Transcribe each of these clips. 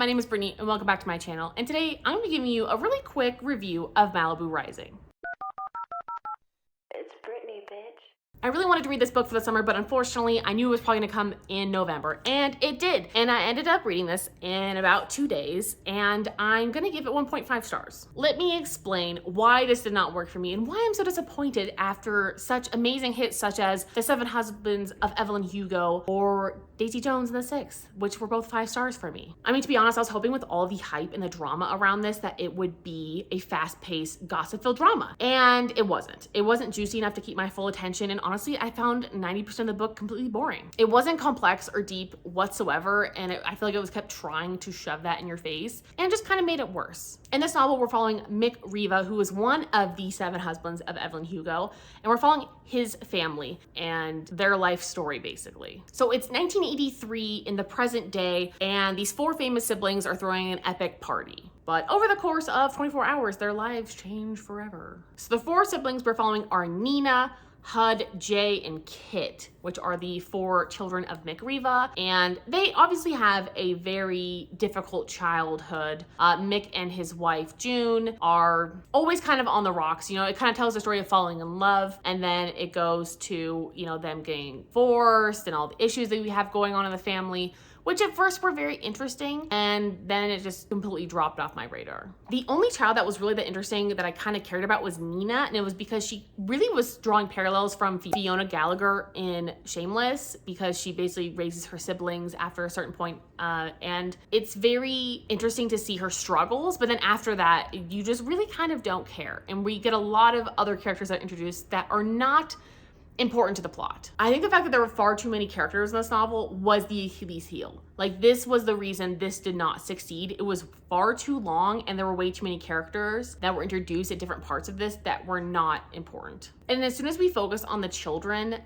my name is Brittany and welcome back to my channel. And today I'm going to be giving you a really quick review of Malibu Rising. It's Brittany, bitch. I really wanted to read this book for the summer, but unfortunately I knew it was probably gonna come in November, and it did. And I ended up reading this in about 2 days, and I'm gonna give it 1.5 stars. Let me explain why this did not work for me and why I'm so disappointed after such amazing hits such as The 7 Husbands of Evelyn Hugo or Daisy Jones and the Six, which were both 5 stars for me. I mean, to be honest, I was hoping with all the hype and the drama around this that it would be a fast-paced, gossip-filled drama, and it wasn't. It wasn't juicy enough to keep my full attention, and honestly, I found 90% of the book completely boring. It wasn't complex or deep whatsoever, and I feel like it was kept trying to shove that in your face, and just kind of made it worse. In this novel, we're following Mick Riva, who is one of the 7 husbands of Evelyn Hugo, and we're following his family and their life story, basically. So it's 1983 in the present day, and these 4 famous siblings are throwing an epic party. But over the course of 24 hours, their lives change forever. So the 4 siblings we're following are Nina, Hud, Jay, and Kit, which are the 4 children of Mick Riva, and they obviously have a very difficult childhood. Mick and his wife June are always kind of on the rocks. You know, it kind of tells the story of falling in love, and then it goes to, you know, them getting divorced and all the issues that we have going on in the family, which at first were very interesting, and then it just completely dropped off my radar. The only child that was really that interesting that I kind of cared about was Nina, and it was because she really was drawing parallels from Fiona Gallagher in Shameless, because she basically raises her siblings after a certain point, and it's very interesting to see her struggles, but then after that, you just really kind of don't care, and we get a lot of other characters that are introduced that are not important to the plot. I think the fact that there were far too many characters in this novel was the Achilles heel. Like, this was the reason this did not succeed. It was far too long, and there were way too many characters that were introduced at different parts of this that were not important. And as soon as we focused on the children,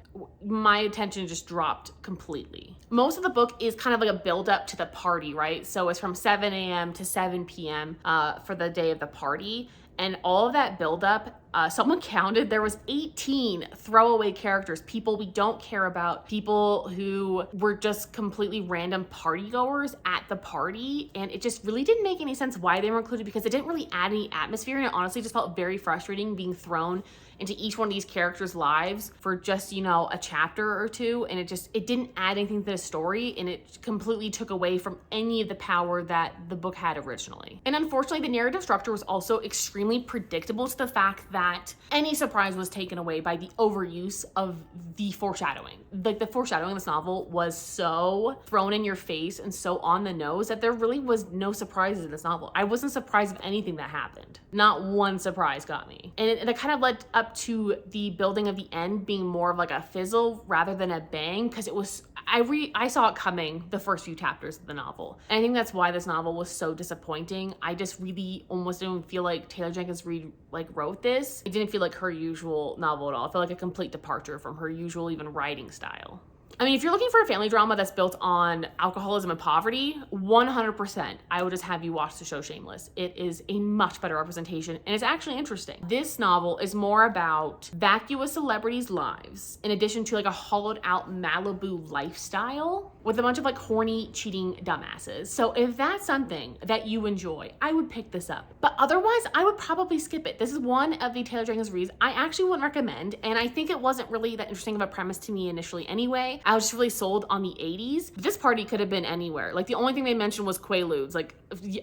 my attention just dropped completely. Most of the book is kind of like a build up to the party, right? So it's from 7 a.m. to 7 p.m. For the day of the party. And all of that buildup, someone counted, there was 18 throwaway characters, people we don't care about, people who were just completely random party goers at the party. And it just really didn't make any sense why they were included, because it didn't really add any atmosphere. And it honestly just felt very frustrating being thrown into each one of these characters' lives for just, you know, a chapter or two. And it didn't add anything to the story, and it completely took away from any of the power that the book had originally. And unfortunately, the narrative structure was also extremely predictable to the fact that any surprise was taken away by the overuse of the foreshadowing. Like, the foreshadowing in this novel was so thrown in your face and so on the nose that there really was no surprises in this novel. I wasn't surprised of anything that happened. Not one surprise got me. And it kind of led up to the building of the end being more of like a fizzle rather than a bang, because it was, I saw it coming the first few chapters of the novel. And I think that's why this novel was so disappointing. I just really almost didn't feel like Taylor Jenkins Reid wrote this. It didn't feel like her usual novel at all. It felt like a complete departure from her usual even writing style. I mean, if you're looking for a family drama that's built on alcoholism and poverty, 100%, I would just have you watch the show Shameless. It is a much better representation, and it's actually interesting. This novel is more about vacuous celebrities' lives, in addition to like a hollowed out Malibu lifestyle with a bunch of like horny, cheating dumbasses. So if that's something that you enjoy, I would pick this up. But otherwise, I would probably skip it. This is one of the Taylor Jenkins Reids I actually wouldn't recommend, and I think it wasn't really that interesting of a premise to me initially anyway. I was just really sold on the 80s. This party could have been anywhere. Like, the only thing they mentioned was Quaaludes. Like,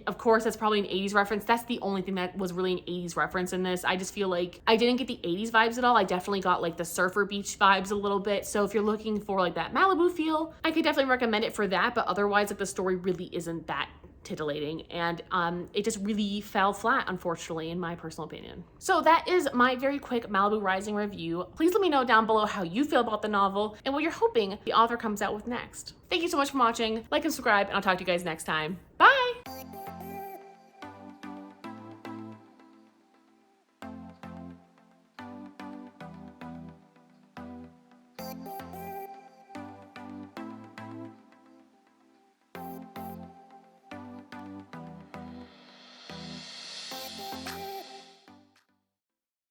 of course, that's probably an 80s reference. That's the only thing that was really an 80s reference in this. I just feel like I didn't get the 80s vibes at all. I definitely got like the surfer beach vibes a little bit. So if you're looking for like that Malibu feel, I could definitely recommend it for that. But otherwise, like, the story really isn't that titillating, and it just really fell flat, unfortunately, in my personal opinion. So that is my very quick Malibu Rising review. Please let me know down below how you feel about the novel and what you're hoping the author comes out with next. Thank you so much for watching. Like and subscribe, and I'll talk to you guys next time. Bye!